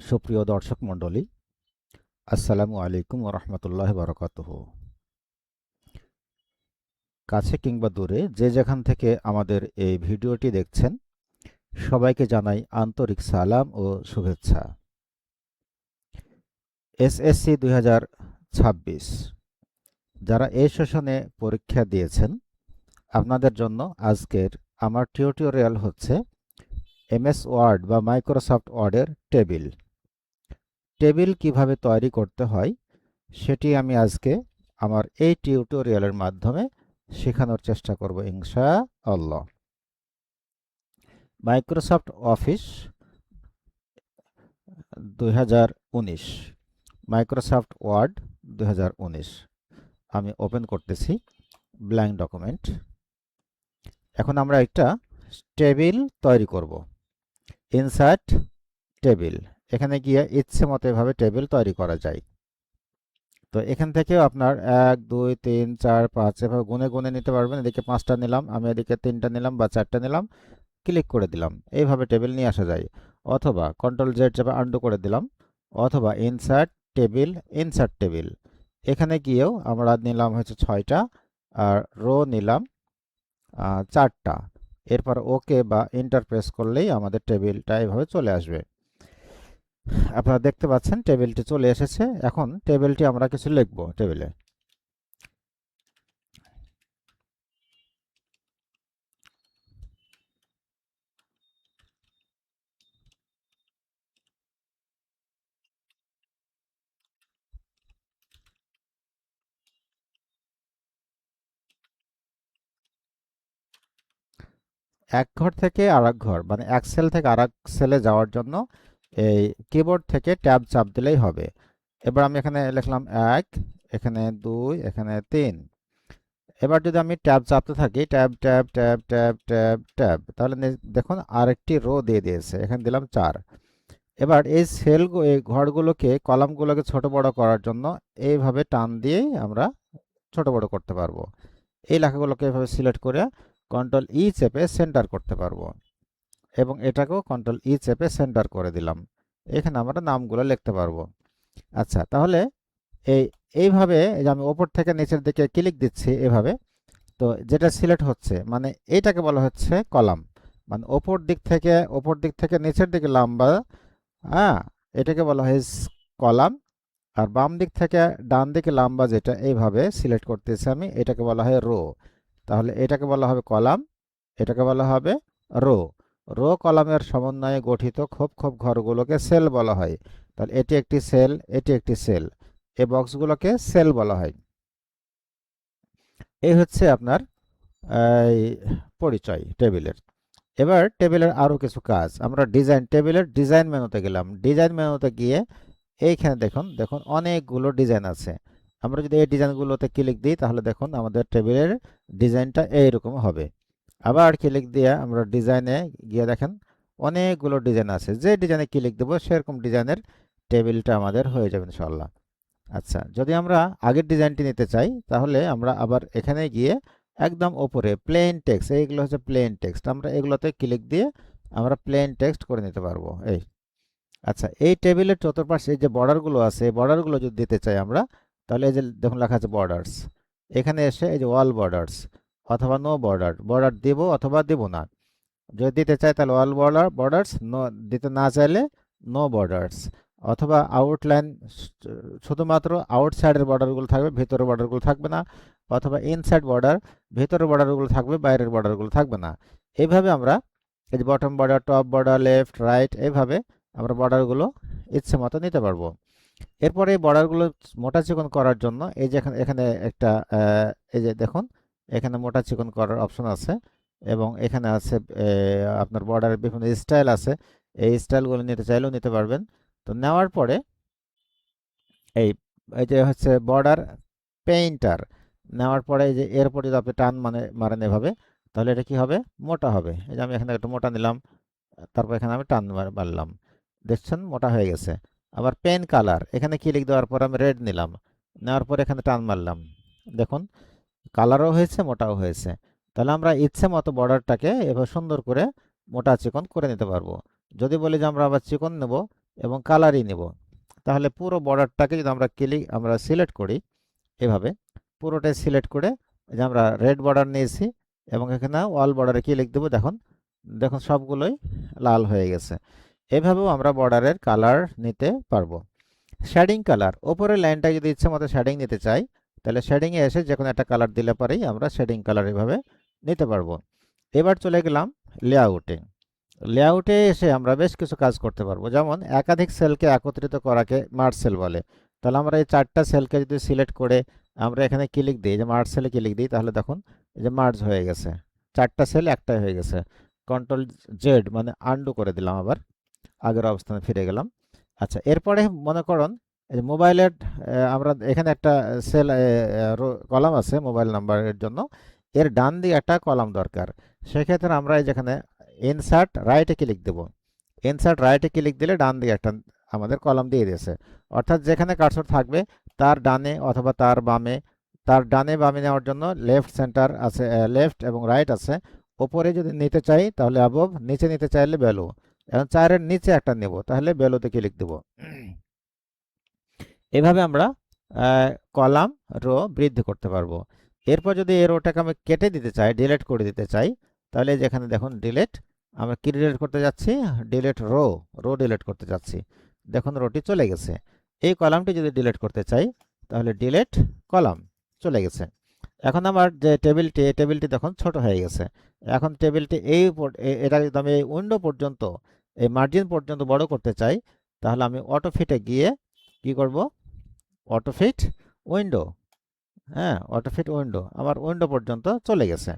সুপ্রিয় দর্শক মণ্ডলী, আসসালামু আলাইকুম ওয়া রাহমাতুল্লাহি ওয়া বারাকাতুহু। কাছে কিংবা দূরে যে যেখান থেকে আমাদের এই ভিডিওটি দেখছেন, সবাইকে জানাই আন্তরিক সালাম ও শুভেচ্ছা। এসএসসি 2026 যারা এই সেশনে পরীক্ষা দিয়েছেন, আপনাদের জন্য আজকের আমার টিউটোরিয়াল হচ্ছে এমএস ওয়ার্ড বা মাইক্রোসফট ওয়ার্ডের টেবিল। টেবিল কিভাবে তৈরি করতে হয় সেটি আমি আজকে আমার এই টিউটোরিয়ালের মাধ্যমে শেখানোর চেষ্টা করব ইনশাআল্লাহ। মাইক্রোসফট অফিস 2019, মাইক্রোসফট ওয়ার্ড 2019 আমি ওপেন করতেছি ব্ল্যাঙ্ক ডকুমেন্ট। এখন আমরা একটা টেবিল তৈরি করব। ইনসার্ট টেবিল, এখানে গিয়ে ইচ্ছে মতো এভাবে টেবিল তৈরি করা যায়। তো এখান থেকেও আপনার 1 2 3 4 5 এভাবে গুনে গুনে নিতে পারবেন। এদিকে 5টা নিলাম, আমি এদিকে 3টা নিলাম বা 4টা নিলাম, ক্লিক করে দিলাম, এইভাবে টেবিল নিয়ে আসা যায়। অথবা কন্ট্রোল জেড চেপে আন্ডু করে দিলাম, অথবা ইনসার্ট টেবিল, ইনসার্ট টেবিল, এখানে গিয়েও আমরা নিলাম হচ্ছে 6টা আর রো নিলাম 4টা। এরপর ওকে বা এন্টার প্রেস করলেই আমাদের টেবিলটা এইভাবে চলে আসবে। আপনারা দেখতে পাচ্ছেন টেবিলটি চলে এসেছে। এখন টেবিলটি আমরা কিছু লিখব টেবিলে। এক ঘর থেকে আরেক ঘর, মানে এক সেল থেকে আরেক সেলে যাওয়ার জন্য এই কিবোর্ড থেকে ট্যাব চাপ দিলেই হবে। এবার আমি এখানে লিখলাম 1, এখানে 2, এখানে 3। এবার যদি আমি ট্যাব চাপতে থাকি, tab tab tab tab tab tab, তাহলে দেখুন আরেকটি রো দিয়ে দিয়েছে, এখানে দিলাম 4। এবার এই এই ঘরগুলোকে, কলামগুলোকে ছোট বড় করার জন্য এইভাবে টান দিয়েই আমরা ছোট বড় করতে পারবো। এই লেখাগুলোকে এভাবে সিলেক্ট করে কন্ট্রোল ই চেপে সেন্টার করতে পারবো, এবং এটাকেও কন্ট্রোল ই চেপে সেন্টার করে দিলাম। এখানে আমরা নামগুলো লিখতে পারবো। আচ্ছা, তাহলে এইভাবে যে আমি ওপর থেকে নিচের দিকে ক্লিক দিচ্ছি এভাবে, তো যেটা সিলেক্ট হচ্ছে মানে এইটাকে বলা হচ্ছে কলাম, মানে ওপর দিক থেকে নিচের দিকে লম্বা, হ্যাঁ, এটাকে বলা হয় কলাম। আর বাম দিক থেকে ডান দিকে লম্বা যেটা এইভাবে সিলেক্ট করতেছি আমি, এটাকে বলা হয় রো। তাহলে এটাকে বলা হবে কলাম, এটাকে বলা হবে রো। রো কলামের সমন্বয়ে গঠিত খোপ খোপ ঘরগুলোকে সেল বলা হয়। তাহলে এটি একটি সেল, এটি একটি সেল, এই বক্সগুলোকে সেল বলা হয়। এই হচ্ছে আপনার এই পরিচয় টেবিলের। এবার টেবিলের আরো কিছু কাজ, আমরা টেবিলের ডিজাইন মেনুতে গেলাম। ডিজাইন মেনুতে গিয়ে এইখানে দেখুন দেখুন অনেকগুলো ডিজাইন আছে। আমরা যদি এই ডিজাইনগুলোতে ক্লিক দিই তাহলে দেখুন আমাদের টেবিলের ডিজাইনটা এইরকম হবে। আবার ক্লিক দিয়ে আমরা ডিজাইনে গিয়ে দেখেন অনেকগুলো ডিজাইন আছে, যে ডিজাইনে ক্লিক দেবো সেরকম ডিজাইনের টেবিলটা আমাদের হয়ে যাবে ইনশাল্লাহ। আচ্ছা, যদি আমরা আগের ডিজাইনটি নিতে চাই তাহলে আমরা আবার এখানে গিয়ে একদম ওপরে প্লেন টেক্সট, এইগুলো হচ্ছে প্লেন টেক্সট, আমরা এগুলোতে ক্লিক দিয়ে আমরা প্লেন টেক্সট করে নিতে পারবো। আচ্ছা, এই টেবিলের চতুর্পাশে যে বর্ডারগুলো আছে, বর্ডারগুলো যদি দিতে চাই আমরা, তাহলে এই যে দেখুন লেখা আছে বর্ডার্স, এখানে এসে এই যে অল বর্ডার্স অথবা নো বর্ডার, বর্ডার দেব অথবা দেব না। যদি দিতে চাই তাহলে অল বর্ডার্স, নো দিতে না চাইলে নো বর্ডার্স। অথবা আউটলাইন, শুধুমাত্র আউটসাইডের বর্ডারগুলো থাকবে, ভেতরের বর্ডারগুলো থাকবে না। অথবা ইনসাইড বর্ডার, ভেতরের বর্ডারগুলো থাকবে, বাইরের বর্ডারগুলো থাকবে না। এইভাবে আমরা এই যে bottom border, top border, left right, এইভাবে আমরা বর্ডারগুলো ইচ্ছে মতো নিতে পারবো। এরপরে এই বর্ডারগুলো মোটা চিকন করার জন্য এই যে এখানে এখানে একটা এই যে দেখুন এখানে মোটা চিকন করার অপশন আছে, এবং এখানে আছে আপনার বর্ডারের বিভিন্ন স্টাইল আছে। এই স্টাইলগুলো নিতে চাইলেও নিতে পারবেন। তো নেওয়ার পরে এই এই যে হচ্ছে বর্ডার পেইন্টার, নেওয়ার পরে এই যে এরপর যদি আপনি টান মারেন এভাবে, তাহলে এটা কি হবে, মোটা হবে। এই যে আমি এখানে একটা মোটা নিলাম, তারপর এখানে আমি টান মারলাম, দেখছেন মোটা হয়ে গেছে। আবার পেন কালার, এখানে ক্লিক দেওয়ার পর আমি রেড নিলাম, নেওয়ার পর এখানে টান মারলাম, দেখুন কালারও হয়েছে, মোটাও হয়েছে। তাহলে আমরা ইচ্ছে মতো বর্ডারটাকে এবার সুন্দর করে মোটা চিকন করে নিতে পারবো। যদি বলি যে আমরা আবার চিকন নেব, এবং কালারই নেব। তাহলে পুরো বর্ডারটাকে যদি আমরা সিলেক্ট করি এভাবে, পুরোটাই সিলেক্ট করে যে আমরা রেড বর্ডার নিয়েছি এবং এখানে অল বর্ডারে ক্লিক দেবো, দেখুন দেখুন সবগুলোই লাল হয়ে গেছে। এভাবেও আমরা বর্ডারের কালার নিতে পারবো। শেডিং কালার, ওপরের লাইনটা যদি ইচ্ছে মতো শেডিং নিতে চাই তাহলে শেডিংয়ে এসে যে কোনো একটা কালার দিলে পরেই আমরা শেডিং কালার এভাবে নিতে পারবো। এবার চলে গেলাম লেআউটে। লেআউটে এসে আমরা বেশ কিছু কাজ করতে পারবো, যেমন একাধিক সেলকে একত্রিত করাকে মার্জ সেল বলে। তাহলে আমরা এই 4টা সেলকে যদি সিলেক্ট করে আমরা এখানে ক্লিক দিই, যে মার্জ সেলে ক্লিক দিই, তাহলে দেখুন এই যে মার্জ হয়ে গেছে, 4টা সেল একটাই হয়ে গেছে। কন্ট্রোল জেড মানে আনডু করে দিলাম, আবার আগের অবস্থানে ফিরে গেলাম। আচ্ছা, এরপরে মনে করুন এই মোবাইলের আমরা এখানে একটা সেল কলাম আছে মোবাইল নাম্বারের জন্য, এর ডান দিকে একটা কলাম দরকার। সেক্ষেত্রে আমরা এই যেখানে ইনসার্ট রাইটে ক্লিক দেব। ইনসার্ট রাইটে ক্লিক দিলে ডান দিকে একটা আমাদের কলাম দিয়ে দিয়েছে। অর্থাৎ যেখানে কার্সর থাকবে তার ডানে অথবা তার বামে, তার ডানে বামে নেওয়ার জন্য লেফট সেন্টার আছে, লেফট এবং রাইট আছে। ওপরে যদি নিতে চাই তাহলে অ্যাবভ, নিচে নিতে চাইলে বেলো। এখন 4-এর নিচে একটা নেব, তাহলে বেলোতে ক্লিক দেব। এভাবে আমরা কলাম রো বৃদ্ধি করতে পারবো। এরপর যদি এই রোটাকে আমি কেটে দিতে চাই, ডিলিট করে দিতে চাই, তাহলে যেখানে দেখুন ডিলিট, আমরা কি ডিলিট করতে যাচ্ছি, ডিলিট রো, রো ডিলিট করতে যাচ্ছি। দেখুন রোটি চলে গেছে। এই কলামটি যদি ডিলিট করতে চাই তাহলে ডিলিট কলাম, চলে গেছে। এখন আমার যে টেবিলটি, এই টেবিলটি দেখুন ছোট হয়ে গেছে। এখন টেবিলটি এটা যদি আমি এই উইন্ডো পর্যন্ত, এই মার্জিন পর্যন্ত বড় করতে চাই, তাহলে আমি অটো ফিটে গিয়ে কি করব, অটো ফিট উইন্ডো, হ্যাঁ অটো ফিট উইন্ডো, আমার উইন্ডো পর্যন্ত চলে গেছে।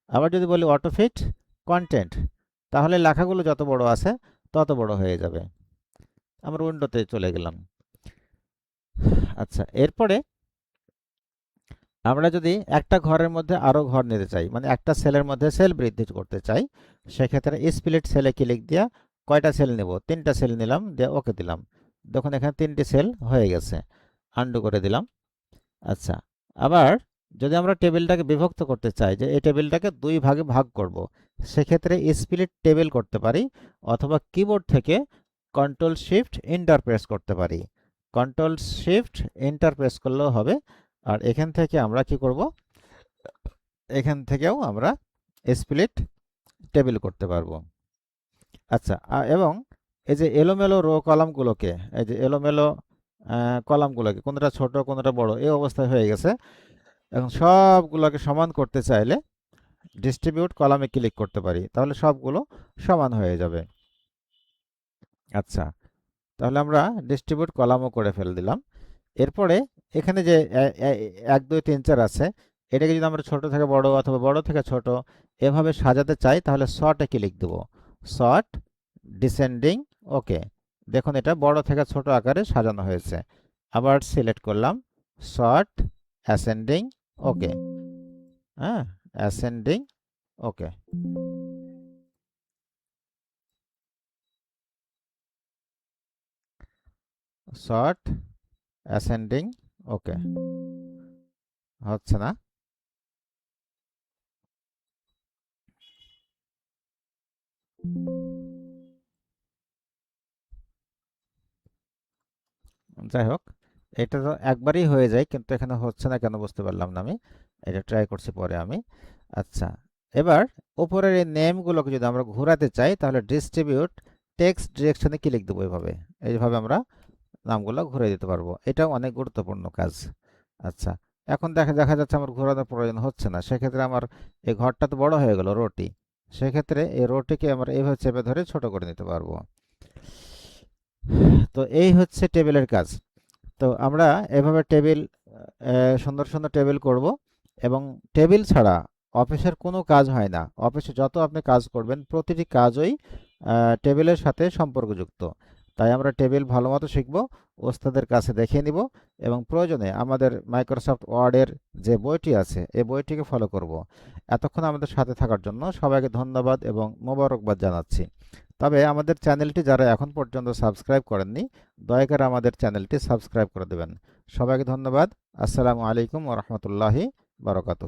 আবার যদি বলি অটো ফিট কন্টেন্ট, তাহলে লেখাগুলো যত বড় আছে তত বড় হয়ে যাবে। আমরা উইন্ডোতে চলে গেলাম। আচ্ছা, এরপরে আমরা যদি একটা ঘরের মধ্যে আরো ঘর নিতে চাই, মানে একটা সেলের মধ্যে সেল বৃদ্ধি করতে চাই, সেক্ষেত্রে স্প্লিট সেলে ক্লিক দিয়া কয়টা সেল নেব, 3টা সেল নিলাম, দিয়ে ওকে দিলাম। দেখুন এখানে 3টি সেল হয়ে গেছে, আন্ডু করে দিলাম। আচ্ছা, আবার যদি আমরা টেবিলটাকে বিভক্ত করতে চাই, যে এই টেবিলটাকে 2 ভাগে ভাগ করব, সেক্ষেত্রে স্প্লিট টেবিল করতে পারি, অথবা কিবোর্ড থেকে কন্ট্রোল শিফট এন্টার প্রেস করতে পারি। কন্ট্রোল শিফট এন্টার প্রেস করলেও হবে। আর এখান থেকে আমরা কি করব, এখান থেকেও আমরা স্প্লিট টেবিল করতে পারবো। আচ্ছা, এবং এই যে এলোমেলো রো কলামগুলোকে, এই যে এলোমেলো কলামগুলোকে কোনটা ছোট কোনটা বড় এই অবস্থায় হয়ে গেছে। এখন সবগুলোকে সমান করতে চাইলে ডিস্ট্রিবিউট কলামে ক্লিক করতে পারি, তাহলে সবগুলো সমান হয়ে যাবে। আচ্ছা, তাহলে আমরা ডিস্ট্রিবিউট কলামও করে ফেলে দিলাম। এরপরে এখানে যে 1 2 3 4 আছে, এটাকে যদি আমরা ছোট থেকে বড় অথবা বড় থেকে ছোট এভাবে সাজাতে চাই, তাহলে সর্টে ক্লিক দেব, সর্ট ডিসেন্ডিং, ওকে। দেখুন এটা বড় থেকে ছোট আকারে সাজানো হয়েছে। আবার সিলেক্ট করলাম, সর্ট অ্যাসেন্ডিং, ওকে, হ্যাঁ অ্যাসেন্ডিং, ওকে। সর্ট অ্যাসেন্ডিং, ওকে। হচ্ছে না, যাই হোক, এটা তো একবারই হয়ে যায়, কিন্তু এখানে হচ্ছে না কেন বুঝতে পারলাম না আমি, এটা ট্রাই করছি পরে আমি। আচ্ছা, এবার উপরের এই নেমগুলোকে যদি আমরা ঘোরাতে চাই তাহলে ডিস্ট্রিবিউট টেক্সট ডিরেকশনে ক্লিক দেবো, এইভাবে আমরা নামগুলো ঘুরে দিতে পারবো। এটাও অনেক গুরুত্বপূর্ণ কাজ। আচ্ছা, এখন দেখা যাচ্ছে আমার ঘোরানোর প্রয়োজন হচ্ছে না, সেক্ষেত্রে আমার এই ঘরটা তো বড় হয়ে গেল রোটি, সেক্ষেত্রে এই রোটিকে আমরা এইভাবে চেপে ধরে ছোট করে নিতে পারবো। তো এই হচ্ছে টেবিলের কাজ। তো আমরা এভাবে টেবিল, সুন্দর সুন্দর টেবিল করব। এবং টেবিল ছাড়া অফিসের কোনো কাজ হয় না। অফিসে যত আপনি কাজ করবেন প্রতিটি কাজই টেবিলের সাথে সম্পর্কযুক্ত। তাই আমরা টেবিল ভালো মতো শিখব, ওস্তাদের কাছে দেখিয়ে নিব, এবং প্রয়োজনে আমাদের মাইক্রোসফট ওয়ার্ডের যে বইটি আছে এই বইটিকে ফলো করব। এতক্ষণ আমাদের সাথে থাকার জন্য সবাইকে ধন্যবাদ এবং মোবারকবাদ জানাচ্ছি। তবে আমাদের চ্যানেলটি যারা এখন পর্যন্ত সাবস্ক্রাইব করেননি, দয়া করে আমাদের চ্যানেলটি সাবস্ক্রাইব করে দেবেন। সবাইকে ধন্যবাদ। আসসালামু আলাইকুম ওয়া রাহমাতুল্লাহি ওয়া বারাকাতুহু।